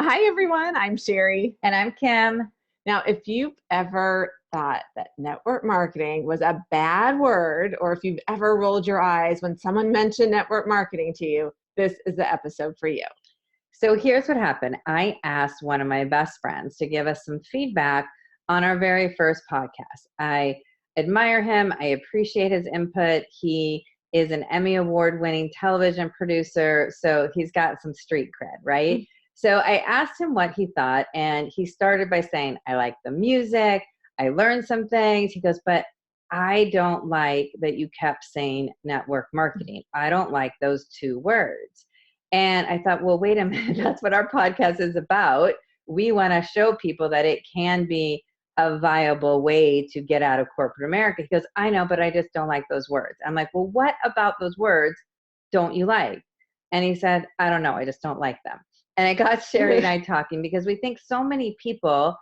Hi, everyone. I'm Sherry. And I'm Kim. Now, if you've ever thought that network marketing was a bad word, or if you've ever rolled your eyes when someone mentioned network marketing to you, this is the episode for you. So here's what happened. I asked one of my best friends to give us some feedback on our very first podcast. I admire him. I appreciate his input. He is an Emmy Award winning television producer. So he's got some street cred, right? So I asked him what he thought, and he started by saying, I like the music. I learned some things. He goes, but I don't like that you kept saying network marketing. I don't like those two words. And I thought, well, wait a minute, that's what our podcast is about. We want to show people that it can be a viable way to get out of corporate America. He goes, I know, but I just don't like those words. I'm like, well, what about those words don't you like? And he said, I don't know, I just don't like them. And it got Sherry and I talking because we think so many people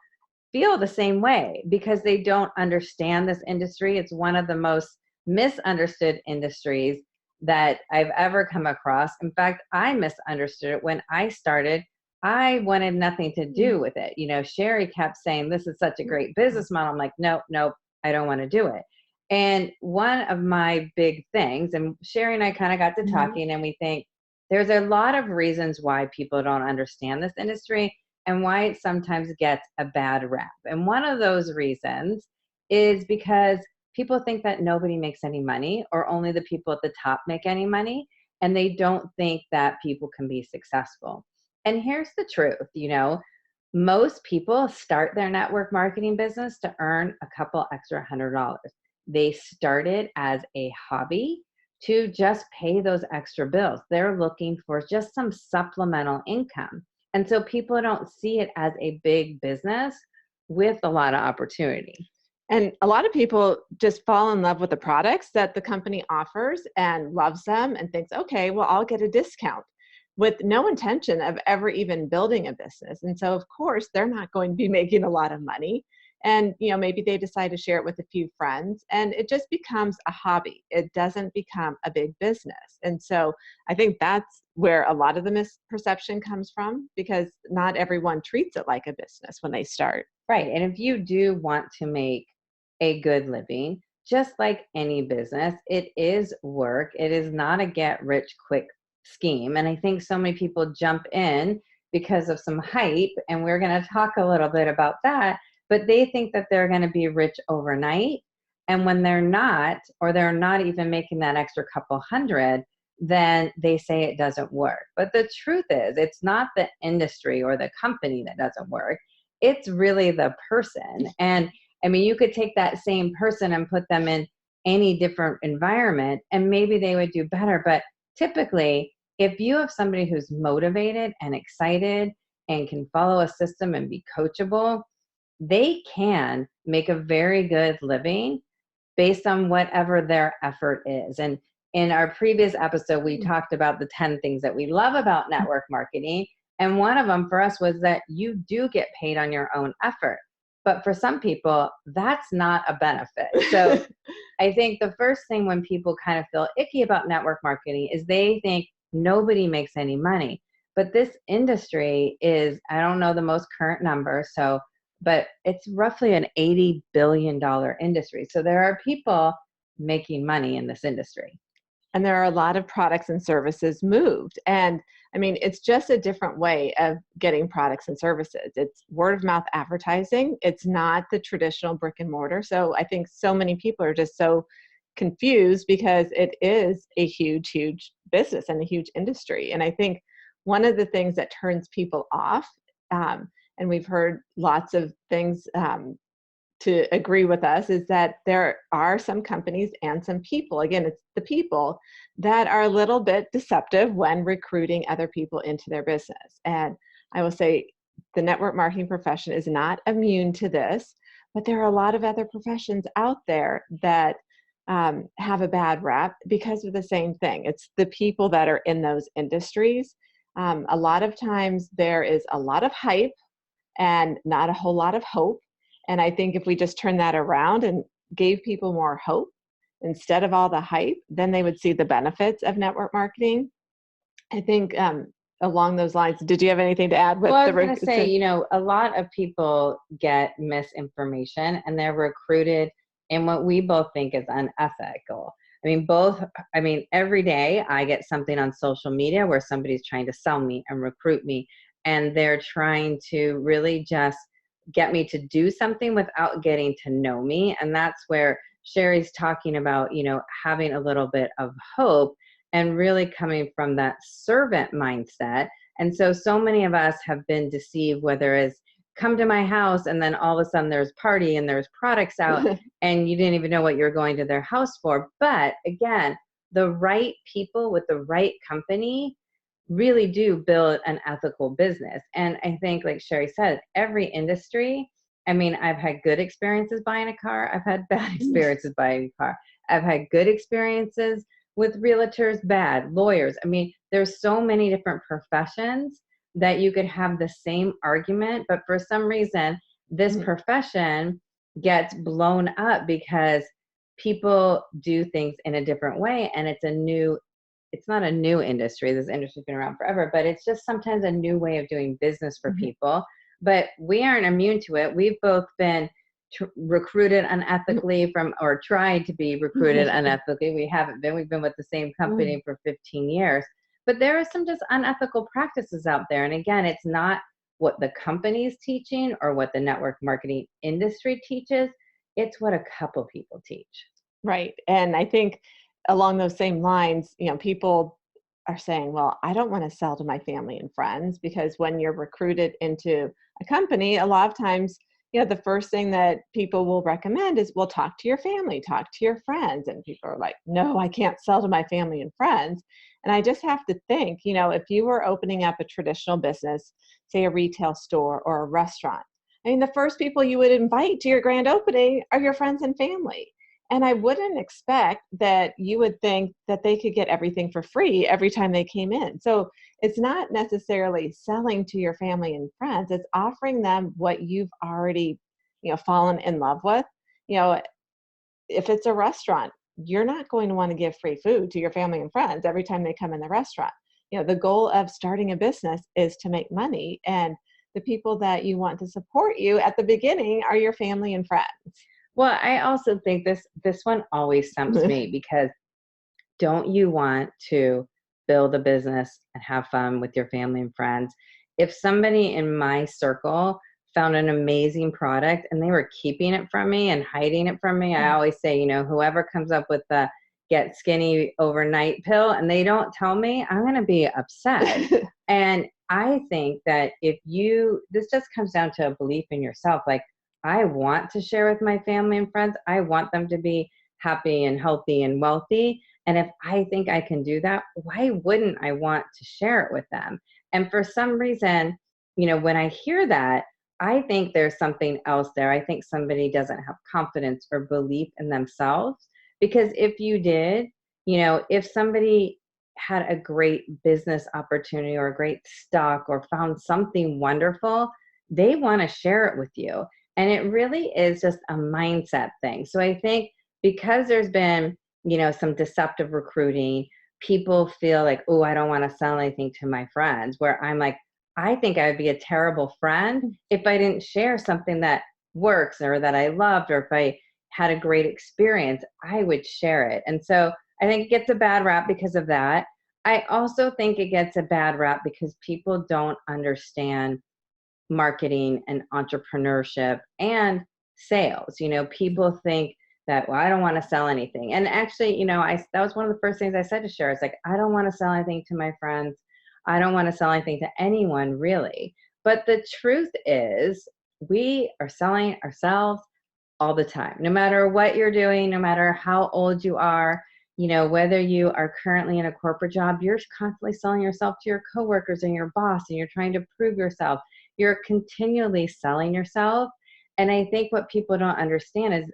feel the same way because they don't understand this industry. It's one of the most misunderstood industries that I've ever come across. In fact, I misunderstood it when I started. I wanted nothing to do with it. You know, Sherry kept saying, this is such a great business model. I'm like, nope, I don't want to do it. And one of my big things, and Sherry and I kind of got to talking, and we think there's a lot of reasons why people don't understand this industry and why it sometimes gets a bad rap. And one of those reasons is because people think that nobody makes any money or only the people at the top make any money, and they don't think that people can be successful. And here's the truth, most people start their network marketing business to earn a couple extra $100. They started as a hobby to just pay those extra bills. They're looking for just some supplemental income. And so people don't see it as a big business with a lot of opportunity. And a lot of people just fall in love with the products that the company offers and loves them and thinks, okay, well, I'll get a discount with no intention of ever even building a business. And so, of course, they're not going to be making a lot of money. And, maybe they decide to share it with a few friends and it just becomes a hobby. It doesn't become a big business. And so I think that's where a lot of the misperception comes from because not everyone treats it like a business when they start. Right. And if you do want to make a good living, just like any business, it is work. It is not a get rich quick scheme. And I think so many people jump in because of some hype, and we're going to talk a little bit about that, but they think that they're going to be rich overnight. And when they're not, or they're not even making that extra couple hundred, then they say it doesn't work. But the truth is, it's not the industry or the company that doesn't work. It's really the person. And I mean, you could take that same person and put them in any different environment and maybe they would do better. But typically, if you have somebody who's motivated and excited and can follow a system and be coachable, they can make a very good living based on whatever their effort is. And in our previous episode, we talked about the 10 things that we love about network marketing. And one of them for us was that you do get paid on your own effort. But for some people, that's not a benefit. So I think the first thing when people kind of feel icky about network marketing is they think nobody makes any money. But this industry is, I don't know the most current number, but it's roughly an $80 billion industry. So there are people making money in this industry. And there are a lot of products and services moved. And I mean, it's just a different way of getting products and services. It's word of mouth advertising. It's not the traditional brick and mortar. So I think so many people are just so confused because it is a huge, huge business and a huge industry. And I think one of the things that turns people off, and we've heard lots of things to agree with us, is that there are some companies and some people, again, it's the people that are a little bit deceptive when recruiting other people into their business. And I will say the network marketing profession is not immune to this, but there are a lot of other professions out there that have a bad rap because of the same thing. It's the people that are in those industries. A lot of times there is a lot of hype and not a whole lot of hope. And I think if we just turn that around and gave people more hope instead of all the hype, then they would see the benefits of network marketing. I think along those lines. Did you have anything to add with Well, I the was going to say, a lot of people get misinformation and they're recruited in what we both think is unethical. Every day I get something on social media where somebody's trying to sell me and recruit me, and they're trying to really just get me to do something without getting to know me. And that's where Sherry's talking about, having a little bit of hope and really coming from that servant mindset. And so many of us have been deceived, whether it's come to my house and then all of a sudden there's party and there's products out and you didn't even know what you're going to their house for. But again, the right people with the right company really do build an ethical business. And I think, like Sherry said, every industry, I've had good experiences buying a car. I've had bad experiences buying a car. I've had good experiences with realtors, bad lawyers. There's so many different professions that you could have the same argument, but for some reason, this profession gets blown up because people do things in a different way. And it's not a new industry. This industry's been around forever, but it's just sometimes a new way of doing business for people. But we aren't immune to it. We've both been recruited unethically or tried to be recruited unethically. We haven't been. We've been with the same company for 15 years. But there are some just unethical practices out there. And again, it's not what the company is teaching or what the network marketing industry teaches. It's what a couple people teach. Right. And I think along those same lines, people are saying, well, I don't want to sell to my family and friends, because when you're recruited into a company, a lot of times, the first thing that people will recommend is, well, talk to your family, talk to your friends. And people are like, no, I can't sell to my family and friends. And I just have to think, if you were opening up a traditional business, say a retail store or a restaurant, the first people you would invite to your grand opening are your friends and family. And I wouldn't expect that you would think that they could get everything for free every time they came in. So it's not necessarily selling to your family and friends. It's offering them what you've already, fallen in love with. If it's a restaurant, you're not going to want to give free food to your family and friends every time they come in the restaurant. The goal of starting a business is to make money. And the people that you want to support you at the beginning are your family and friends. Well, I also think this one always stumps me, because don't you want to build a business and have fun with your family and friends? If somebody in my circle found an amazing product and they were keeping it from me and hiding it from me, I always say, whoever comes up with the get skinny overnight pill and they don't tell me, I'm going to be upset. And I think that this just comes down to a belief in yourself. Like, I want to share with my family and friends. I want them to be happy and healthy and wealthy. And if I think I can do that, why wouldn't I want to share it with them? And for some reason, when I hear that, I think there's something else there. I think somebody doesn't have confidence or belief in themselves. Because if you did, if somebody had a great business opportunity or a great stock or found something wonderful, they want to share it with you. And it really is just a mindset thing. So I think because there's been, some deceptive recruiting, people feel like, oh, I don't want to sell anything to my friends, where I'm like, I think I would be a terrible friend if I didn't share something that works or that I loved, or if I had a great experience, I would share it. And so I think it gets a bad rap because of that. I also think it gets a bad rap because people don't understand marketing and entrepreneurship and sales. People think that, well, I don't want to sell anything. And actually, that was one of the first things I said to Cher. It's like, I don't want to sell anything to my friends. I don't want to sell anything to anyone, really. But the truth is, we are selling ourselves all the time, no matter what you're doing, no matter how old you are. Whether you are currently in a corporate job, you're constantly selling yourself to your coworkers and your boss, and you're trying to prove yourself. You're continually selling yourself. And I think what people don't understand is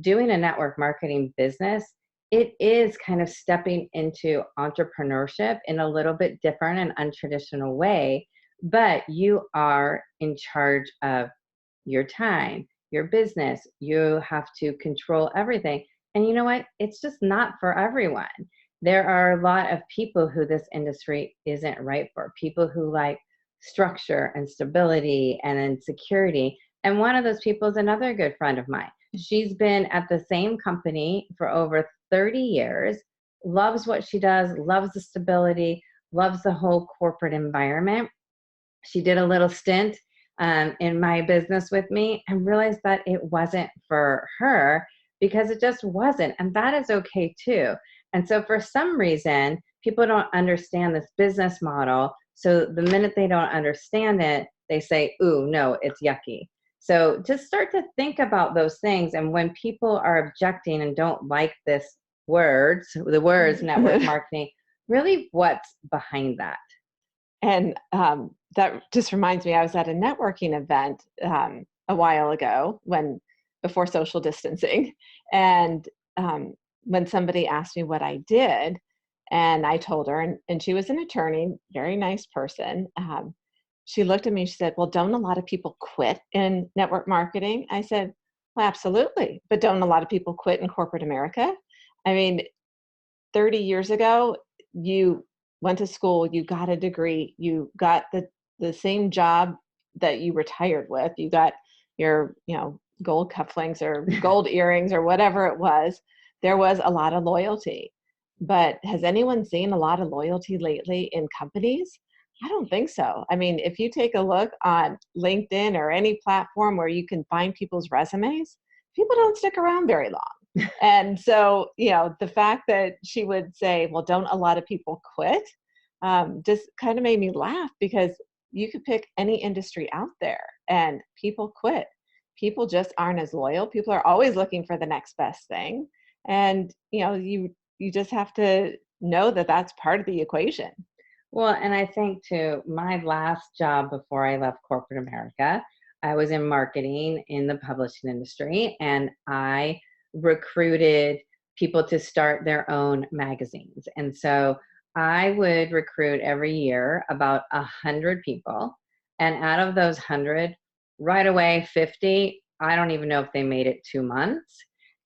doing a network marketing business, it is kind of stepping into entrepreneurship in a little bit different and untraditional way, but you are in charge of your time, your business. You have to control everything. And you know what? It's just not for everyone. there are a lot of people who this industry isn't right for, people who like structure and stability and insecurity. And one of those people is another good friend of mine. She's been at the same company for over 30 years, loves what she does, loves the stability, loves the whole corporate environment. She did a little stint in my business with me and realized that it wasn't for her because it just wasn't. And that is okay too. And so for some reason, people don't understand this business model. So the minute they don't understand it, they say, ooh, no, it's yucky. So just start to think about those things. And when people are objecting and don't like the words network marketing, really what's behind that? And that just reminds me, I was at a networking event a while ago before social distancing. And when somebody asked me what I did, and I told her, and she was an attorney, very nice person. She looked at me, she said, well, don't a lot of people quit in network marketing? I said, well, absolutely. But don't a lot of people quit in corporate America? I mean, 30 years ago, you went to school, you got a degree, you got the same job that you retired with, you got your, gold cufflinks or gold earrings or whatever it was. There was a lot of loyalty. But has anyone seen a lot of loyalty lately in companies? I don't think so. I mean, if you take a look on LinkedIn or any platform where you can find people's resumes, people don't stick around very long. And so, the fact that she would say, well, don't a lot of people quit, just kind of made me laugh, because you could pick any industry out there and people quit. People just aren't as loyal. People are always looking for the next best thing. And, you just have to know that that's part of the equation. Well, and I think too, my last job before I left corporate America, I was in marketing in the publishing industry, and I recruited people to start their own magazines. And so I would recruit every year about 100 people. And out of those 100, right away, 50, I don't even know if they made it 2 months.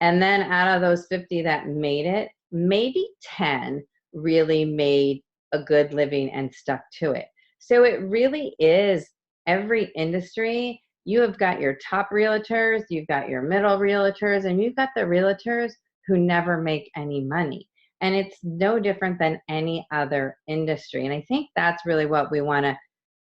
And then out of those 50 that made it, maybe 10 really made a good living and stuck to it. So it really is every industry. You have got your top realtors, you've got your middle realtors, and you've got the realtors who never make any money. And it's no different than any other industry. And I think that's really what we want to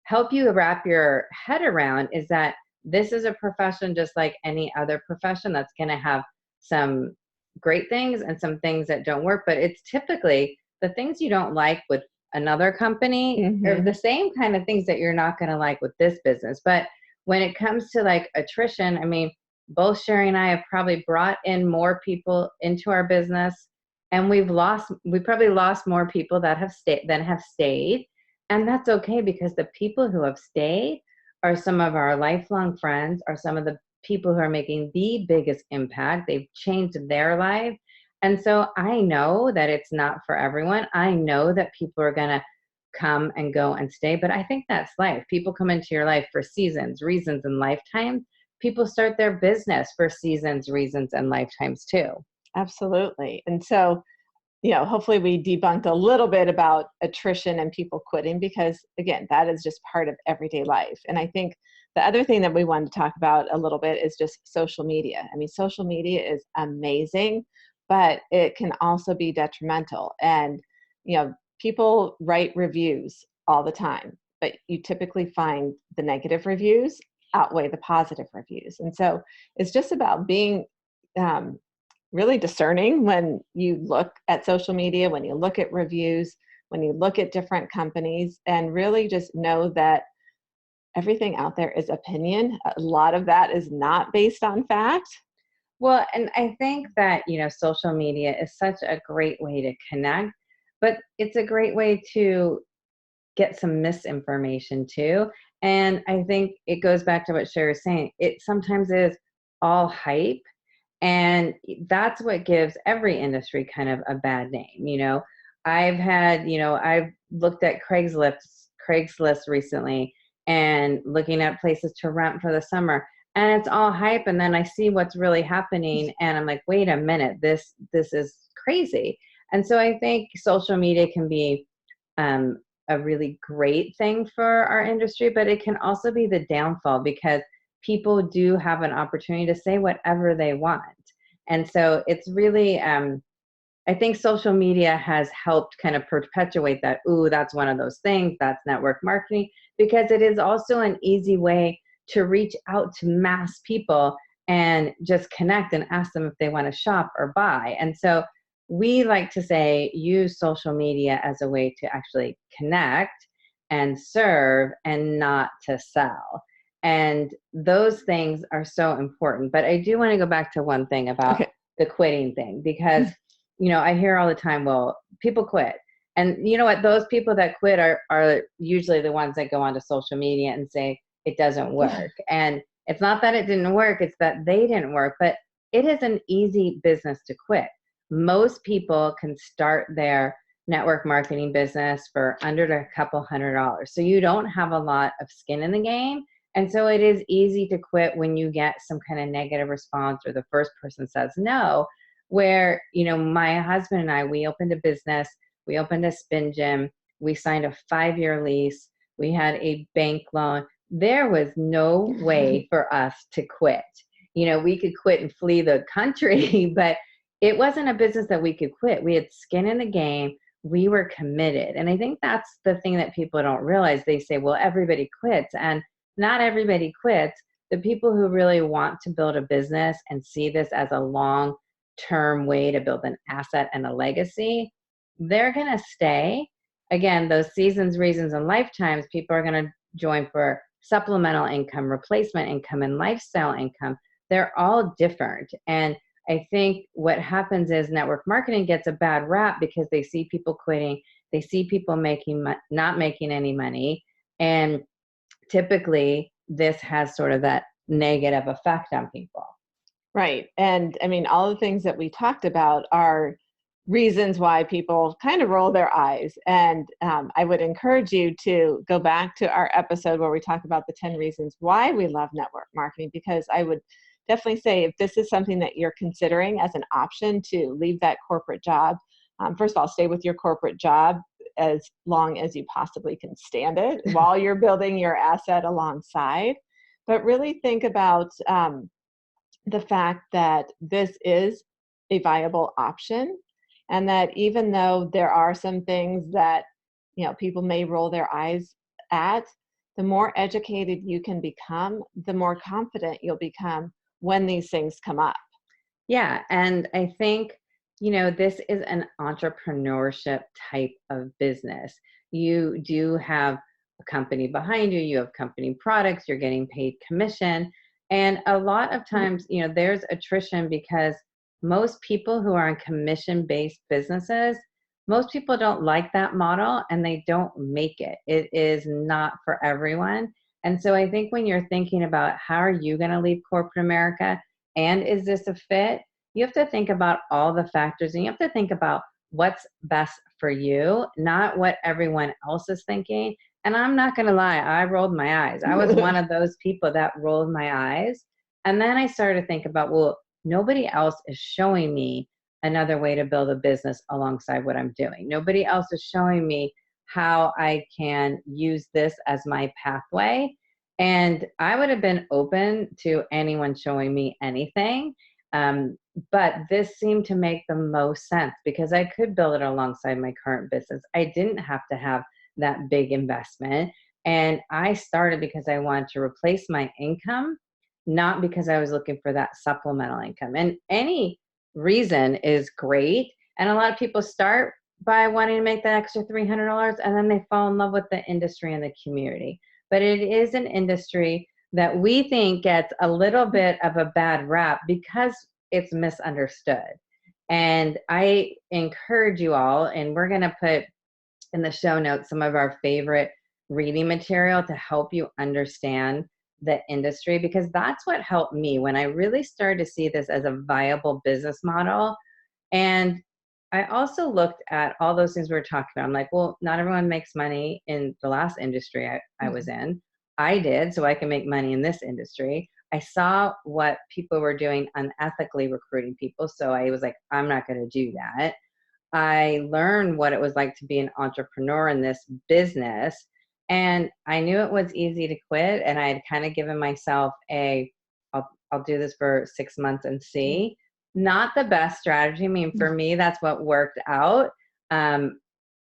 help you wrap your head around, is that this is a profession just like any other profession that's going to have some great things and some things that don't work. But it's typically the things you don't like with another company are the same kind of things that you're not going to like with this business. But when it comes to like attrition, I mean, both Sherry and I have probably brought in more people into our business, and we probably lost more people that have stayed. And that's okay, because the people who have stayed are some of our lifelong friends, are some of the people who are making the biggest impact. They've changed their life. And so I know that it's not for everyone. I know that people are going to come and go and stay, but I think that's life. People come into your life for seasons, reasons, and lifetimes. People start their business for seasons, reasons, and lifetimes too. Absolutely. And so, hopefully we debunked a little bit about attrition and people quitting, because again, that is just part of everyday life. And I think the other thing that we wanted to talk about a little bit is just social media. I mean, social media is amazing, but it can also be detrimental. And, people write reviews all the time, but you typically find the negative reviews outweigh the positive reviews. And so it's just about being really discerning when you look at social media, when you look at reviews, when you look at different companies, and really just know that everything out there is opinion. A lot of that is not based on fact. Well, and I think that, social media is such a great way to connect, but it's a great way to get some misinformation too. And I think it goes back to what Sherry was saying. It sometimes is all hype. And that's what gives every industry kind of a bad name. I've looked at Craigslist recently, and looking at places to rent for the summer, and it's all hype. And then I see what's really happening, and I'm like, wait a minute, this is crazy. And so I think social media can be a really great thing for our industry, but it can also be the downfall because people do have an opportunity to say whatever they want. And so it's really, I think social media has helped kind of perpetuate that, ooh, that's one of those things, that's network marketing, because it is also an easy way to reach out to mass people and just connect and ask them if they want to shop or buy. And so we like to say use social media as a way to actually connect and serve and not to sell. And those things are so important. But I do want to go back to one thing about Okay. the quitting thing, because I hear all the time, well, people quit. And you know what? Those people that quit are usually the ones that go onto social media and say it doesn't work. And it's not that it didn't work, it's that they didn't work. But it is an easy business to quit. Most people can start their network marketing business for under a couple $100s. So you don't have a lot of skin in the game. And so it is easy to quit when you get some kind of negative response or the first person says no. Where, my husband and I, we opened a business, we opened a spin gym, we signed a 5-year lease, we had a bank loan. There was no way for us to quit. We could quit and flee the country, but it wasn't a business that we could quit. We had skin in the game. We were committed. And I think that's the thing that people don't realize. They say, well, everybody quits. And not everybody quits. The people who really want to build a business and see this as a long-term way to build an asset and a legacy, they're going to stay. Again, those seasons, reasons, and lifetimes, people are going to join for supplemental income, replacement income, and lifestyle income. They're all different. And I think what happens is network marketing gets a bad rap because they see people quitting, they see people not making any money, and typically this has sort of that negative effect on people. Right. And I mean, all the things that we talked about are reasons why people kind of roll their eyes. And I would encourage you to go back to our episode where we talk about the 10 reasons why we love network marketing, because I would definitely say if this is something that you're considering as an option to leave that corporate job, first of all, stay with your corporate job as long as you possibly can stand it while you're building your asset alongside. But really think about the fact that this is a viable option, and that even though there are some things that people may roll their eyes at, the more educated you can become, the more confident you'll become when these things come up. Yeah. And I think, this is an entrepreneurship type of business. You do have a company behind you, you have company products, you're getting paid commission. And a lot of times, there's attrition because most people who are in commission-based businesses, most people don't like that model and they don't make it. It is not for everyone. And so I think when you're thinking about how are you going to leave corporate America and is this a fit, you have to think about all the factors and you have to think about what's best for you, not what everyone else is thinking. And I'm not going to lie, I rolled my eyes. I was one of those people that rolled my eyes. And then I started to think about, well, nobody else is showing me another way to build a business alongside what I'm doing. Nobody else is showing me how I can use this as my pathway. And I would have been open to anyone showing me anything. But this seemed to make the most sense because I could build it alongside my current business. I didn't have to have that big investment. And I started because I wanted to replace my income, not because I was looking for that supplemental income. And any reason is great. And a lot of people start by wanting to make that extra $300 and then they fall in love with the industry and the community. But it is an industry that we think gets a little bit of a bad rap because it's misunderstood. And I encourage you all, and we're going to put in the show notes some of our favorite reading material to help you understand the industry, because that's what helped me when I really started to see this as a viable business model. And I also looked at all those things we were talking about. I'm like, well, not everyone makes money in the last industry I was in. I did, so I can make money in this industry. I saw what people were doing unethically recruiting people. So I was like, I'm not going to do that. I learned what it was like to be an entrepreneur in this business. And I knew it was easy to quit. And I had kind of given myself I'll do this for 6 months and see. Not the best strategy. I mean, for me, that's what worked out. Um,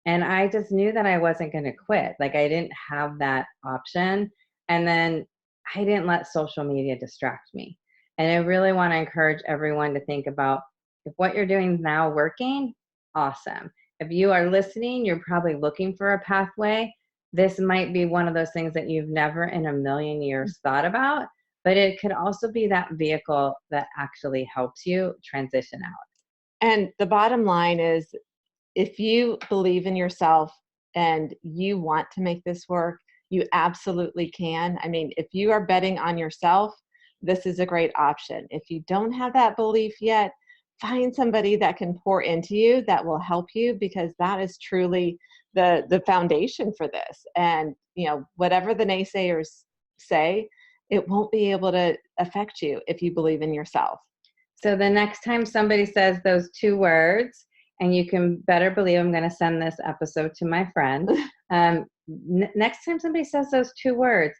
and I just knew that I wasn't going to quit. Like, I didn't have that option. And then I didn't let social media distract me. And I really want to encourage everyone to think about, if what you're doing is now working, awesome. If you are listening, you're probably looking for a pathway. This might be one of those things that you've never in a million years thought about, but it could also be that vehicle that actually helps you transition out. And the bottom line is, if you believe in yourself and you want to make this work, you absolutely can. I mean, if you are betting on yourself, this is a great option. If you don't have that belief yet, find somebody that can pour into you that will help you, because that is truly the foundation for this. And whatever the naysayers say, it won't be able to affect you if you believe in yourself. So the next time somebody says those 2 words, and you can better believe I'm going to send this episode to my friend. Next time somebody says those 2 words,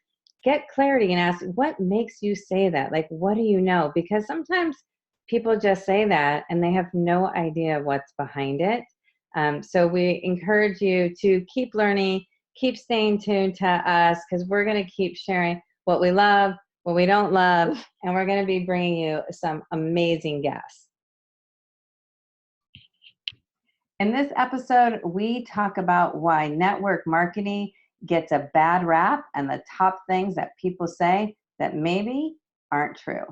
get clarity and ask, what makes you say that? Like, what do you know? Because sometimes people just say that and they have no idea what's behind it. So we encourage you to keep learning, keep staying tuned to us, because we're going to keep sharing what we love, what we don't love, and we're going to be bringing you some amazing guests. In this episode, we talk about why network marketing gets a bad rap and the top things that people say that maybe aren't true.